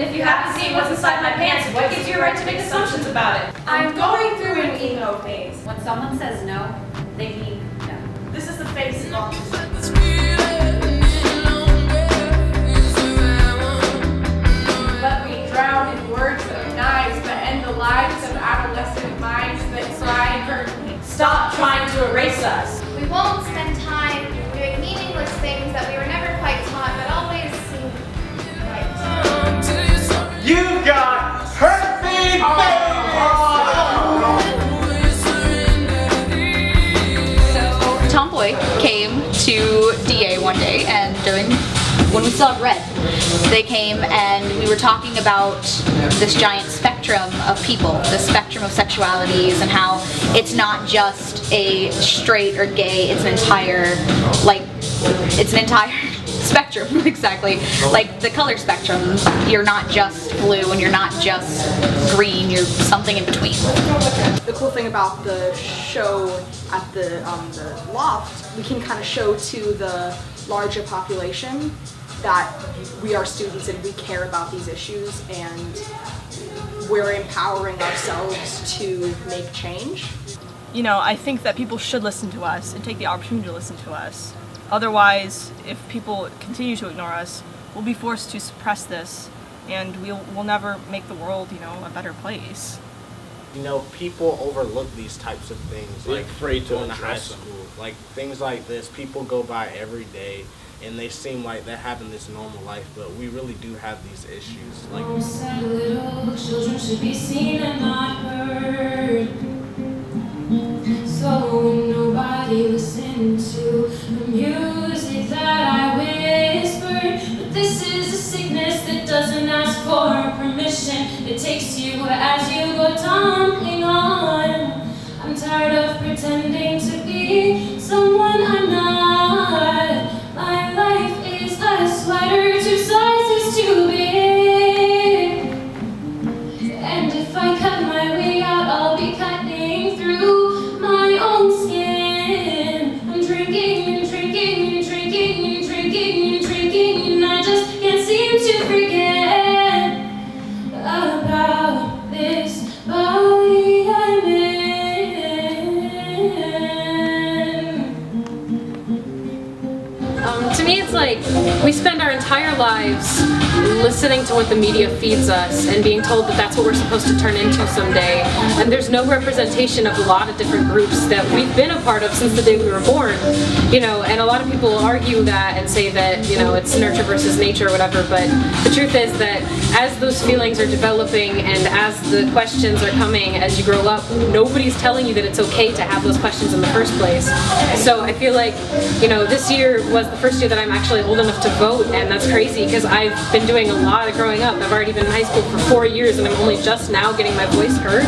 And if you haven't seen what's inside my pants, what gives you a right to make assumptions about it? I'm going through an emo phase. When someone says no, they mean no. This is the face of autism. Let me drown in words of knives that end the lives of adolescent minds that cry and hurt me. Stop trying to erase us. We won't spend time doing meaningless things that we were never quite taught, but always seemed right. You got herpes! So TOMBOi came to DA one day, and when we saw Red, they came and we were talking about this giant spectrum of people, the spectrum of sexualities, and how it's not just a straight or gay, it's an entire spectrum, exactly. Like the color spectrum, you're not just blue and you're not just green, you're something in between. The cool thing about the show at the loft, we can kind of show to the larger population that we are students and we care about these issues and we're empowering ourselves to make change. You know, I think that people should listen to us and take the opportunity to listen to us. Otherwise, if people continue to ignore us, we'll be forced to suppress this and we'll never make the world, a better place. You know, people overlook these types of things, like afraid to going to high address them. school. Like things like this, people go by every day, and they seem like they're having this normal life, but we really do have these issues. Like, sad little children should be seen and not heard. So nobody listened to the music that I whispered. But this is a sickness that doesn't ask for permission. It takes you as you go tumbling on. I'm tired of pretending to be someone I'm not. My life is a sweater 2 sizes too big. And if I cut my way out, I'll be cutting through my own skin. I'm drinking and drinking and drinking and drinking and drinking, and I just can't seem to forget about this body I'm in. To me, it's like we spend our entire lives listening to what the media feeds us and being told that that's what we're supposed to turn into someday. And there's no representation of a lot of different groups that we've been a part of since the day we were born. And a lot of people argue that and say that, it's nurture versus nature or whatever, but the truth is that as those feelings are developing and as the questions are coming as you grow up, nobody's telling you that it's okay to have those questions in the first place. So I feel like, this year was the first year that I'm actually old enough to vote, and that's crazy because I've been doing a lot of growing up. I've already been in high school for 4 years and I'm only just now getting my voice heard.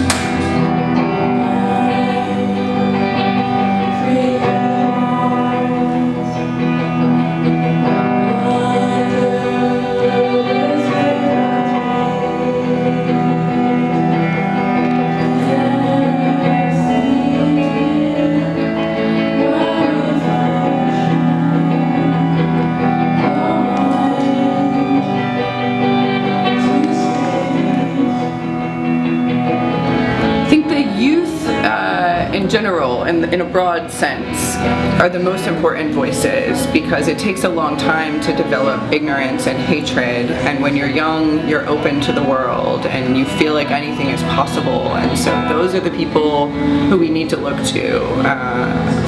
In general, in a broad sense, are the most important voices because it takes a long time to develop ignorance and hatred, and when you're young you're open to the world and you feel like anything is possible, and so those are the people who we need to look to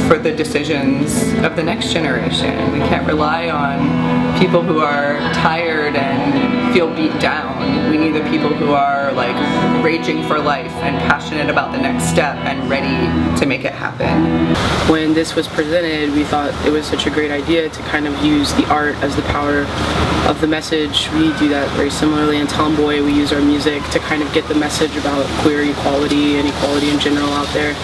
for the decisions of the next generation. We can't rely on people who are tired and feel beat down. We need the people who are like raging for life and passionate about the next step and ready to make it happen. When this was presented, we thought it was such a great idea to kind of use the art as the power of the message. We do that very similarly in TOMBOi. We use our music to kind of get the message about queer equality and equality in general out there.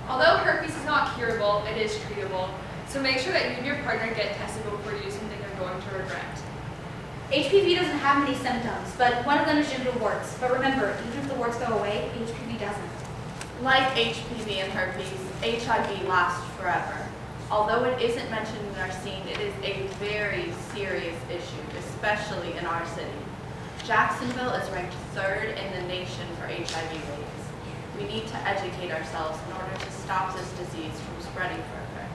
Although herpes is not curable, it is treatable. So make sure that you and your partner get tested before you do something you're going to regret. HPV doesn't have many symptoms, but one of them is genital warts. But remember, even if the warts go away, HPV doesn't. Like HPV and herpes, HIV lasts forever. Although it isn't mentioned in our scene, it is a very serious issue, especially in our city. Jacksonville is ranked 3rd in the nation for HIV rates. We need to educate ourselves in order to stop this disease from spreading further.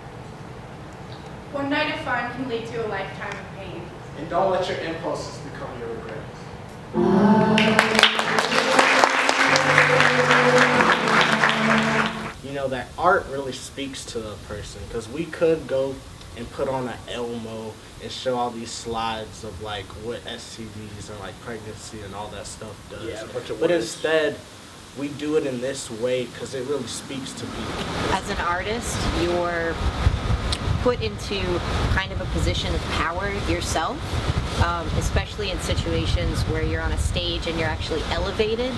One night of fun can lead to a lifetime of pain. And don't let your impulses become your regrets. You know, that art really speaks to a person, because we could go and put on an Elmo and show all these slides of like what STDs and like pregnancy and all that stuff does. Yeah, a bunch of but words. instead, we do it in this way because it really speaks to people. As an artist, you're put into kind of a position of power yourself, especially in situations where you're on a stage and you're actually elevated.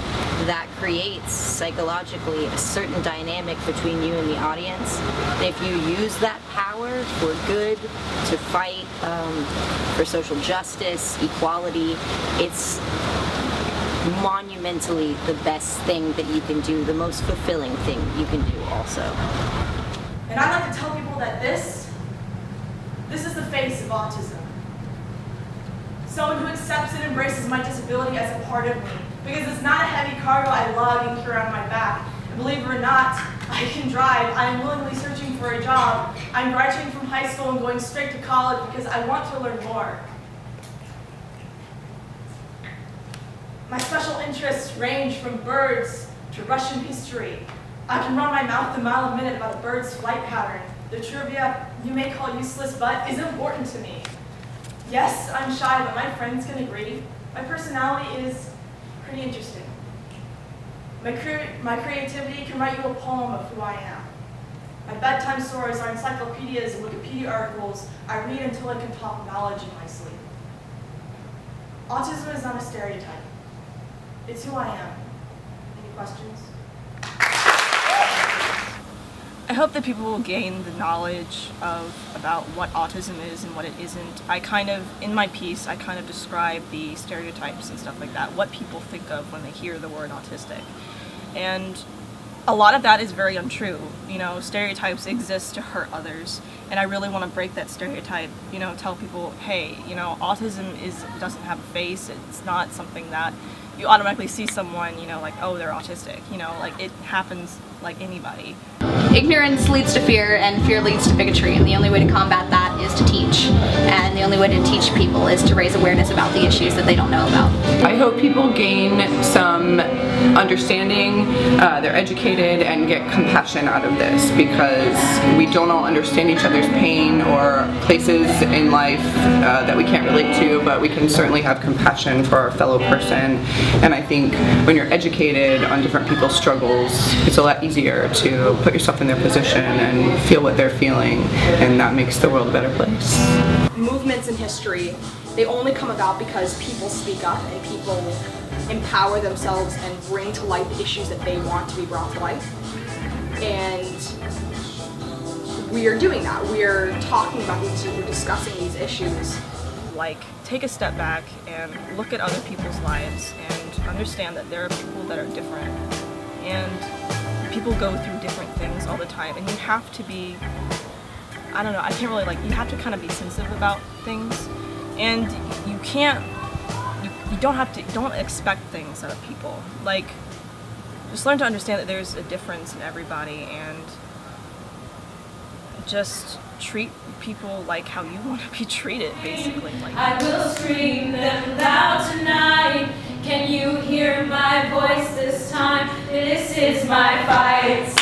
That creates psychologically a certain dynamic between you and the audience. And if you use that power for good, to fight for social justice, equality, it's monumentally the best thing that you can do, the most fulfilling thing you can do also. And I'd like to tell people that this is the face of autism. Someone who accepts and embraces my disability as a part of me. Because it's not a heavy cargo I lug and carry on my back. And believe it or not, I can drive. I am willingly searching for a job. I'm graduating from high school and going straight to college because I want to learn more. My special interests range from birds to Russian history. I can run my mouth a mile a minute about a bird's flight pattern. The trivia you may call useless, but is important to me. Yes, I'm shy, but my friends can agree. My personality is pretty interesting. My creativity can write you a poem of who I am. My bedtime stories are encyclopedias and Wikipedia articles I read until I can talk knowledge in my sleep. Autism is not a stereotype. It's who I am. Any questions? I hope that people will gain the knowledge about what autism is and what it isn't. In my piece, I kind of describe the stereotypes and stuff like that, what people think of when they hear the word autistic. And a lot of that is very untrue. You know, stereotypes exist to hurt others. And I really want to break that stereotype, you know, tell people, hey, you know, autism doesn't have a face. It's not something that you automatically see someone, you know, like, oh, they're autistic. You know, like, it happens like anybody. Ignorance leads to fear, and fear leads to bigotry, and the only way to combat that is to teach. And the only way to teach people is to raise awareness about the issues that they don't know about. I hope people gain some understanding, they're educated, and get compassion out of this, because we don't all understand each other's pain or places in life that we can't relate to, but we can certainly have compassion for our fellow person. And I think when you're educated on different people's struggles, it's a lot easier to put yourself in their position and feel what they're feeling, and that makes the world a better place. Movements in history, they only come about because people speak up and people empower themselves and bring to light the issues that they want to be brought to light. And we are doing that. We're talking about these issues, we're discussing these issues. Like, take a step back and look at other people's lives and understand that there are people that are different. And people go through different things all the time, and you have to be, I don't know, I can't really, you have to kind of be sensitive about things, and you can't, you don't expect things out of people. Like, just learn to understand that there's a difference in everybody, and just treat people like how you want to be treated, basically. I will scream them loud tonight. Can you hear my voice this time? This is my fight.